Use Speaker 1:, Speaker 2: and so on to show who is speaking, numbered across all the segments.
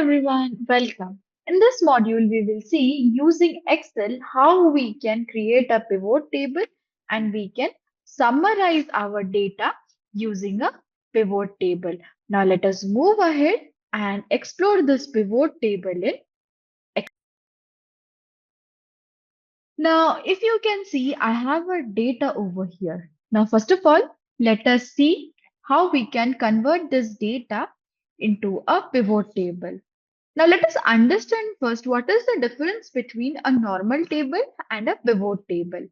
Speaker 1: everyone, welcome. In this module, we will see using Excel how we can create a pivot table and we can summarize our data using a pivot table. Now let us move ahead and explore this pivot table in Excel. Now, if you can see, I have a data over here. Now, first of all, let us see how we can convert this data into a pivot table. Now let us understand first what is the difference between a normal table and a pivot table.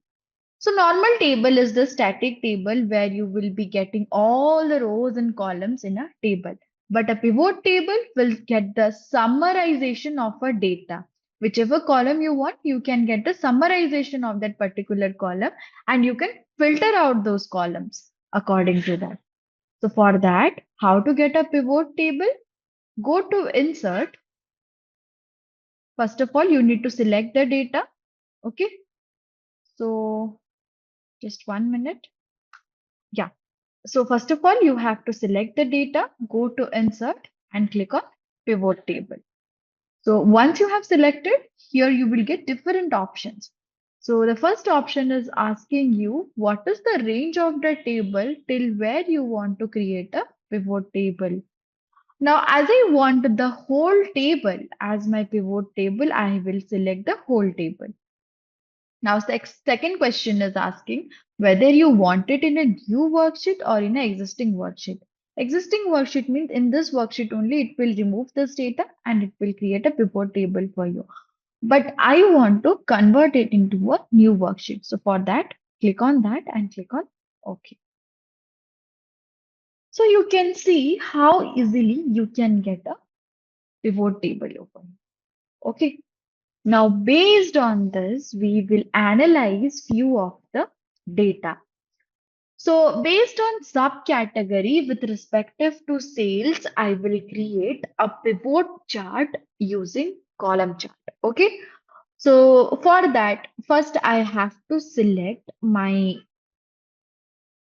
Speaker 1: So normal table is the static table where you will be getting all the rows and columns in a table. But a pivot table will get the summarization of a data. Whichever column you want, you can get the summarization of that particular column and you can filter out those columns according to that. So for that, how to get a pivot table? Go to Insert. First of all, you need to select the data. Okay. So just 1 minute. Yeah. So first of all, you have to select the data, go to insert and click on pivot table. So once you have selected, here you will get different options. So the first option is asking you what is the range of the table till where you want to create a pivot table. Now, as I want the whole table as my pivot table, I will select the whole table. Now, the second question is asking whether you want it in a new worksheet or in an existing worksheet. Existing worksheet means in this worksheet only it will remove this data and it will create a pivot table for you. But I want to convert it into a new worksheet. So for that, click on that and click on OK. So you can see how easily you can get a pivot table open. Okay. Now, based on this, we will analyze few of the data. So, based on subcategory with respective to sales, I will create a pivot chart using column chart. Okay. So, for that, first I have to select my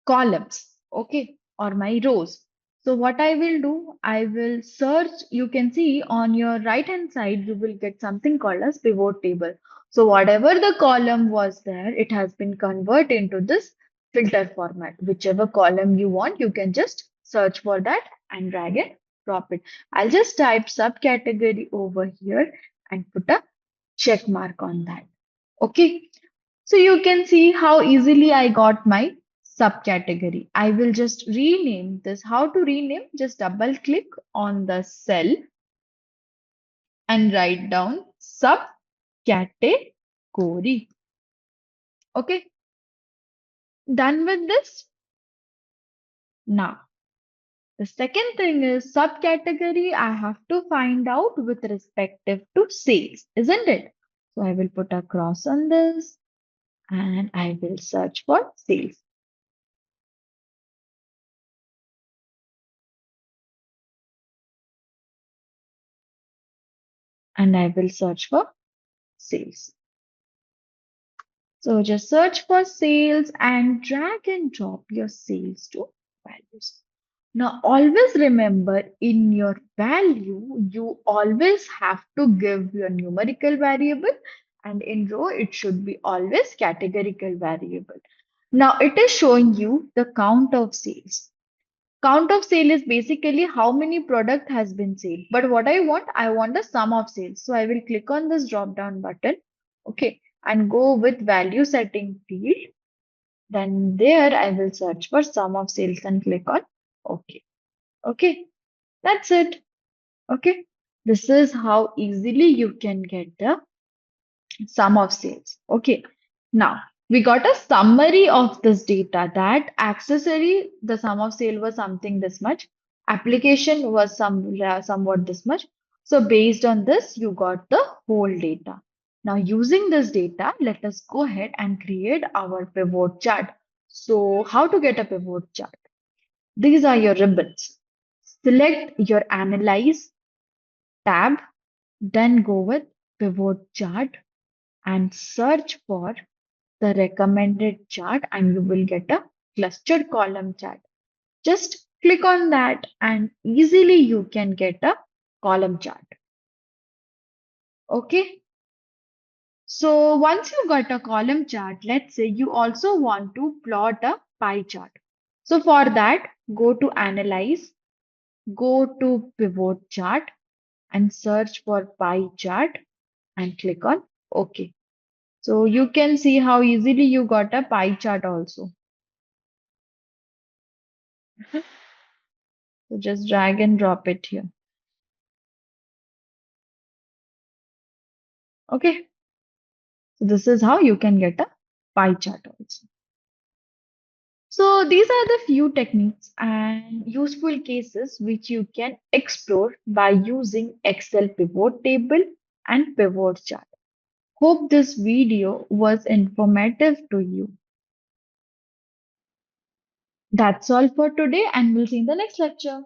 Speaker 1: columns, okay, or my rows. So what I will do, I will search, you can see on your right hand side, you will get something called as pivot table. So whatever the column was there, it has been converted into this filter format. Whichever column you want, you can just search for that and drag and drop it. I'll just type subcategory over here and put a check mark on that. Okay. So you can see how easily I got my subcategory. I will just rename this. How to rename? Just double click on the cell and write down subcategory. Okay. Done with this? Now, the second thing is subcategory. I have to find out with respective to sales, isn't it? So I will put a cross on this and I will search for sales. And I will search for sales. So just search for sales and drag and drop your sales to values. Now, always remember in your value, you always have to give your numerical variable and in row, it should be always categorical variable. Now, it is showing you the count of sales. Count of sale is basically how many product has been sold. But what I want the sum of sales. So I will click on this drop down button. Okay. And go with value setting field. Then there I will search for sum of sales and click on OK. Okay. That's it. Okay. This is how easily you can get the sum of sales. Okay. Now we got a summary of this data that accessory, the sum of sale was something this much. Application was somewhat this much. So based on this, you got the whole data. Now using this data, let us go ahead and create our pivot chart. So how to get a pivot chart? These are your ribbons. Select your analyze tab, then go with pivot chart and search for the recommended chart and you will get a clustered column chart. Just click on that and easily you can get a column chart. Okay. So once you got a column chart, let's say you also want to plot a pie chart. So for that, go to Analyze, go to Pivot Chart and search for pie chart and click on OK. So you can see how easily you got a pie chart also. So just drag and drop it here. Okay. So this is how you can get a pie chart also. So these are the few techniques and useful cases which you can explore by using Excel pivot table and pivot chart. Hope this video was informative to you. That's all for today and we'll see you in the next lecture.